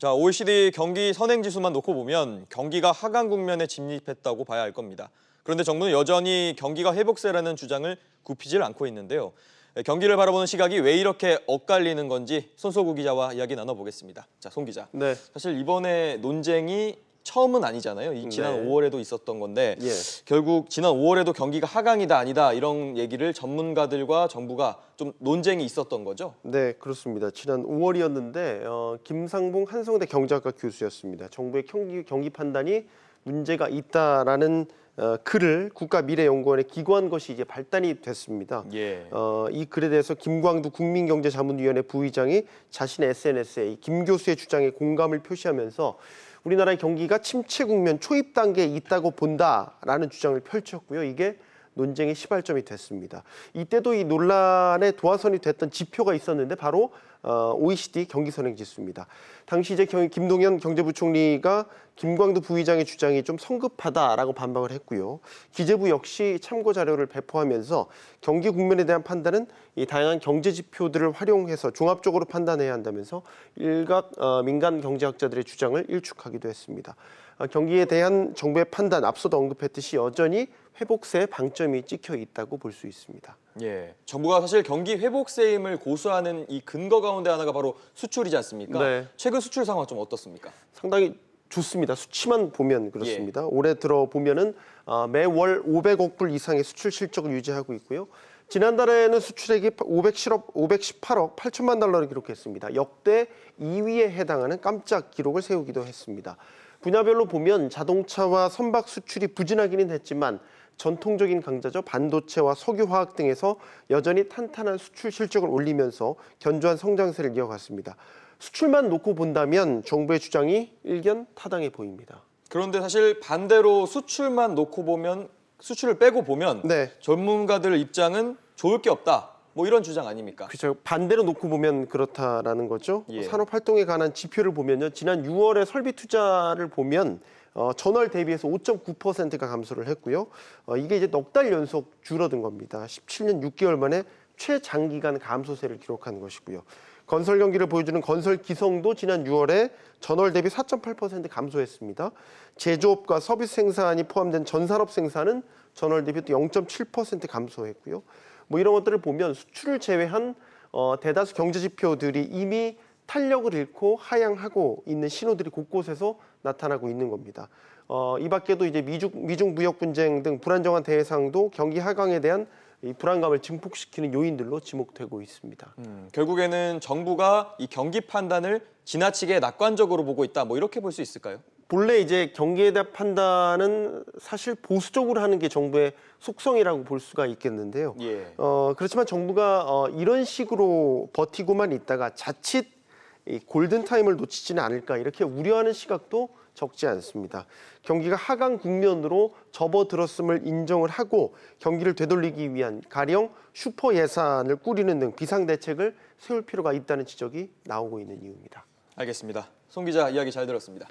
자, OECD 경기 선행지수만 놓고 보면 경기가 하강 국면에 진입했다고 봐야 할 겁니다. 그런데 정부는 여전히 경기가 회복세라는 주장을 굽히질 않고 있는데요. 경기를 바라보는 시각이 왜 이렇게 엇갈리는 건지 손소구 기자와 이야기 나눠보겠습니다. 자, 송 기자. 네. 사실 이번에 논쟁이 처음은 아니잖아요. 지난 5월에도 있었던 건데 결국 지난 5월에도 경기가 하강이다 아니다 이런 얘기를 전문가들과 정부가 좀 논쟁이 있었던 거죠? 네, 그렇습니다. 지난 5월이었는데 김상봉 한성대 경제학과 교수였습니다. 정부의 경기 판단이 문제가 있다라는 글을 국가미래연구원에 기고한 것이 이제 발단이 됐습니다. 이 글에 대해서 김광두 국민경제자문위원회 부의장이 자신의 SNS에 김 교수의 주장에 공감을 표시하면서 우리나라의 경기가 침체 국면 초입 단계에 있다고 본다라는 주장을 펼쳤고요. 이게 논쟁의 시발점이 됐습니다. 이때도 이 논란의 도화선이 됐던 지표가 있었는데 바로 OECD 경기선행지수입니다. 당시 이제 김동연 경제부총리가 김광두 부의장의 주장이 좀 성급하다라고 반박을 했고요. 기재부 역시 참고 자료를 배포하면서 경기 국면에 대한 판단은 이 다양한 경제 지표들을 활용해서 종합적으로 판단해야 한다면서 일각 민간 경제학자들의 주장을 일축하기도 했습니다. 경기에 대한 정부의 판단 앞서도 언급했듯이 여전히 회복세에 방점이 찍혀 있다고 볼 수 있습니다. 정부가 사실 경기 회복세임을 고수하는 이 근거 가운데 하나가 바로 수출이지 않습니까? 네. 최근 수출 상황 좀 어떻습니까? 상당히 좋습니다. 수치만 보면 그렇습니다. 올해 들어 보면은 매월 500억 불 이상의 수출 실적을 유지하고 있고요. 지난달에는 수출액이 518억 8천만 달러를 기록했습니다. 역대 2위에 해당하는 깜짝 기록을 세우기도 했습니다. 분야별로 보면 자동차와 선박 수출이 부진하기는 했지만 전통적인 강자죠. 반도체와 석유화학 등에서 여전히 탄탄한 수출 실적을 올리면서 견조한 성장세를 이어갔습니다. 수출만 놓고 본다면 정부의 주장이 일견 타당해 보입니다. 그런데 사실 반대로 수출만 놓고 보면, 수출을 빼고 보면 전문가들 입장은 좋을 게 없다. 뭐 이런 주장 아닙니까? 그렇죠. 반대로 놓고 보면 그렇다라는 거죠. 산업 활동에 관한 지표를 보면요. 지난 6월에 설비 투자를 보면 전월 대비해서 5.9%가 감소를 했고요. 이게 이제 넉 달 연속 줄어든 겁니다. 17년 6개월 만에 최장기간 감소세를 기록한 것이고요. 건설 경기를 보여주는 건설 기성도 지난 6월에 전월 대비 4.8% 감소했습니다. 제조업과 서비스 생산이 포함된 전산업 생산은 전월 대비 또 0.7% 감소했고요. 뭐 이런 것들을 보면 수출을 제외한 대다수 경제 지표들이 이미 탄력을 잃고 하향하고 있는 신호들이 곳곳에서 나타나고 있는 겁니다. 이 밖에도 이제 미중 무역 분쟁 등 불안정한 대해상도 경기 하강에 대한 이 불안감을 증폭시키는 요인들로 지목되고 있습니다. 결국에는 정부가 이 경기 판단을 지나치게 낙관적으로 보고 있다. 뭐 이렇게 볼 수 있을까요? 본래 이제 경기에 대한 판단은 사실 보수적으로 하는 게 정부의 속성이라고 볼 수가 있겠는데요. 그렇지만 정부가 이런 식으로 버티고만 있다가 자칫 이 골든타임을 놓치지는 않을까 이렇게 우려하는 시각도 적지 않습니다. 경기가 하강 국면으로 접어들었음을 인정을 하고 경기를 되돌리기 위한 가령 슈퍼 예산을 꾸리는 등 비상대책을 세울 필요가 있다는 지적이 나오고 있는 이유입니다. 알겠습니다. 송 기자 이야기 잘 들었습니다.